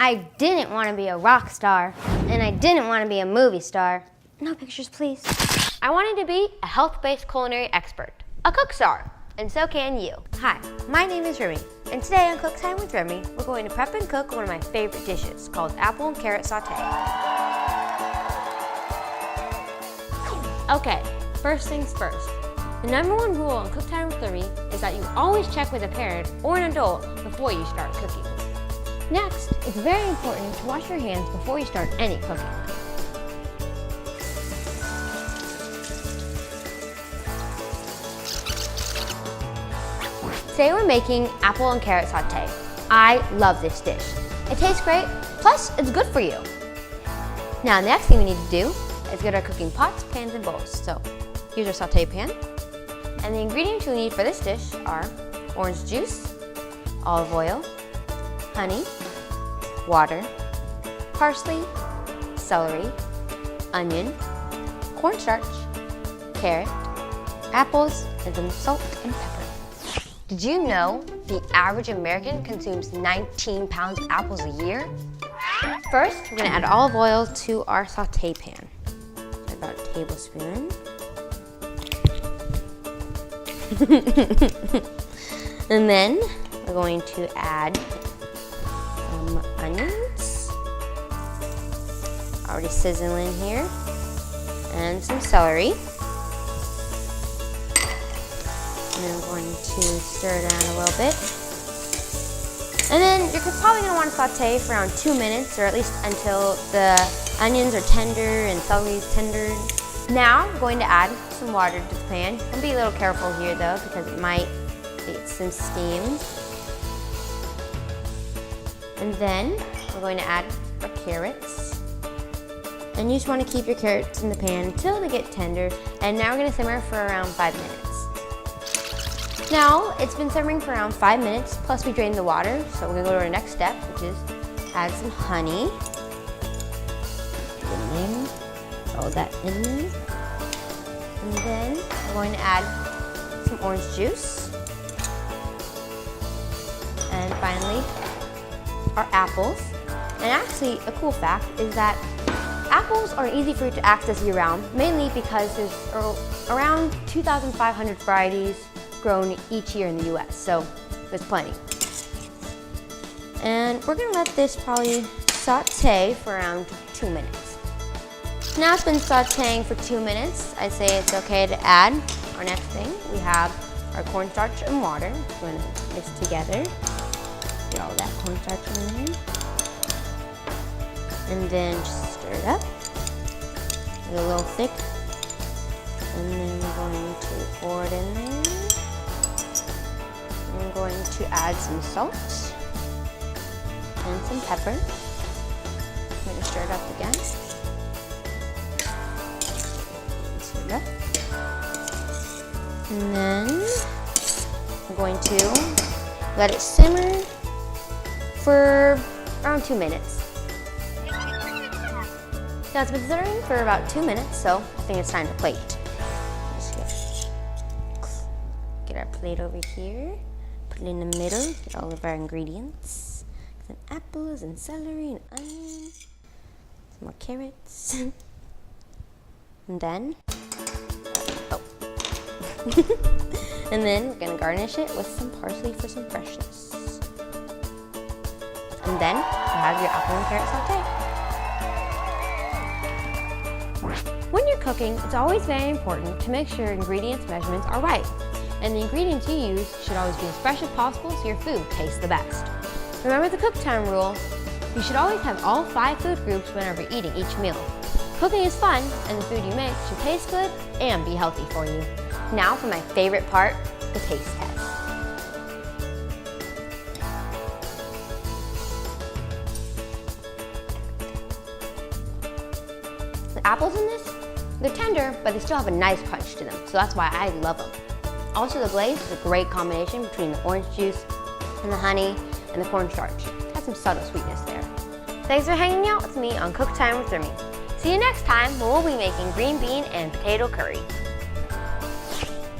I didn't want to be a rock star, and I didn't want to be a movie star. No pictures, please. I wanted to be a health-based culinary expert, a cook star, and so can you. Hi, my name is Remmi, and today on Cook Time with Remmi, we're going to prep and cook one of my favorite dishes called apple and carrot saute. Okay, first things first. The #1 rule on Cook Time with Remmi is that you always check with a parent or an adult before you start cooking. Next, it's very important to wash your hands before you start any cooking. Today we're making apple and carrot saute. I love this dish. It tastes great, plus it's good for you. Now the next thing we need to do is get our cooking pots, pans, and bowls. So here's our saute pan. And the ingredients you'll need for this dish are orange juice, olive oil, honey, water, parsley, celery, onion, cornstarch, carrot, apples, and some salt and pepper. Did you know the average American consumes 19 pounds of apples a year? First, we're gonna add olive oil to our saute pan. About a tablespoon. And then we're going to add some onions, already sizzling here, and some celery. And then we're going to stir it around a little bit. And then you're probably going to want to saute for around 2 minutes, or at least until the onions are tender and celery is tender. Now I'm going to add some water to the pan. And be a little careful here though, because it might get some steam. And then we're going to add our carrots. And you just want to keep your carrots in the pan until they get tender. And now we're going to simmer for around 5 minutes. Now it's been simmering for around 5 minutes, plus we drained the water. So we're going to go to our next step, which is add some honey. Throw that in there. And then we're going to add some orange juice. And finally, our apples. And actually, a cool fact is that apples are an easy fruit to access year-round, mainly because there's around 2,500 varieties grown each year in the US, so there's plenty. And we're gonna let this probably saute for around 2 minutes. Now it's been sauteing for 2 minutes. I say it's okay to add our next thing. We have our cornstarch and water. We're gonna mix together. Get all that cornstarch in there. And then just stir it up. Get a little thick. And then we're going to pour it in there. I'm going to add some salt and some pepper. I'm going to stir it up again. Stir it up. And then I'm going to let it simmer for around 2 minutes. Now it's been simmering for about 2 minutes, so I think it's time to plate. Just get our plate over here. Put it in the middle, get all of our ingredients. Some apples and celery and onions. Some more carrots. And then, and then we're gonna garnish it with some parsley for some freshness. And then you have your apple and carrot saute. When you're cooking, it's always very important to make sure ingredients measurements are right. And the ingredients you use should always be as fresh as possible so your food tastes the best. Remember the cook time rule. You should always have all 5 food groups whenever eating each meal. Cooking is fun, and the food you make should taste good and be healthy for you. Now for my favorite part, the taste test. The apples in this, they're tender, but they still have a nice crunch to them, so that's why I love them. Also, the glaze is a great combination between the orange juice and the honey and the cornstarch. It has some subtle sweetness there. Thanks for hanging out with me on Cook Time with Remmi. See you next time when we'll be making green bean and potato curry.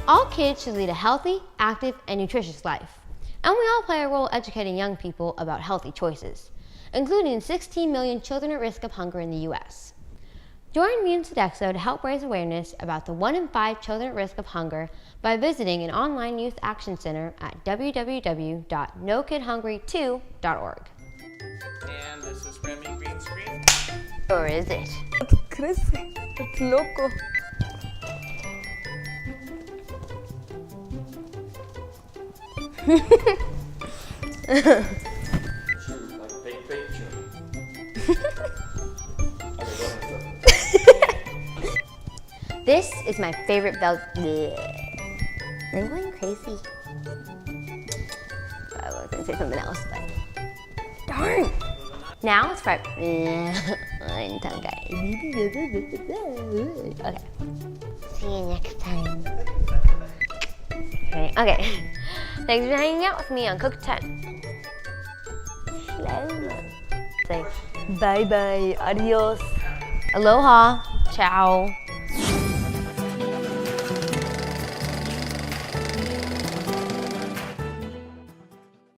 All kids should lead a healthy, active, and nutritious life. And we all play a role educating young people about healthy choices, including 16 million children at risk of hunger in the U.S. Join me in Sodexo to help raise awareness about the 1 in 5 children at risk of hunger by visiting an online youth action center at www.nokidhungry2.org. And this is Remmi green screen. Or is it? Crece, es loco. Chew, like fake chew. Okay, go ahead. This is my favorite belt. I'm going crazy. I was going to say something else, but darn. Now it's right. I'm tongue guy. Okay. See you next time. Okay. Thanks for hanging out with me on Cook 10. Say Bye bye, adios. aloha, ciao.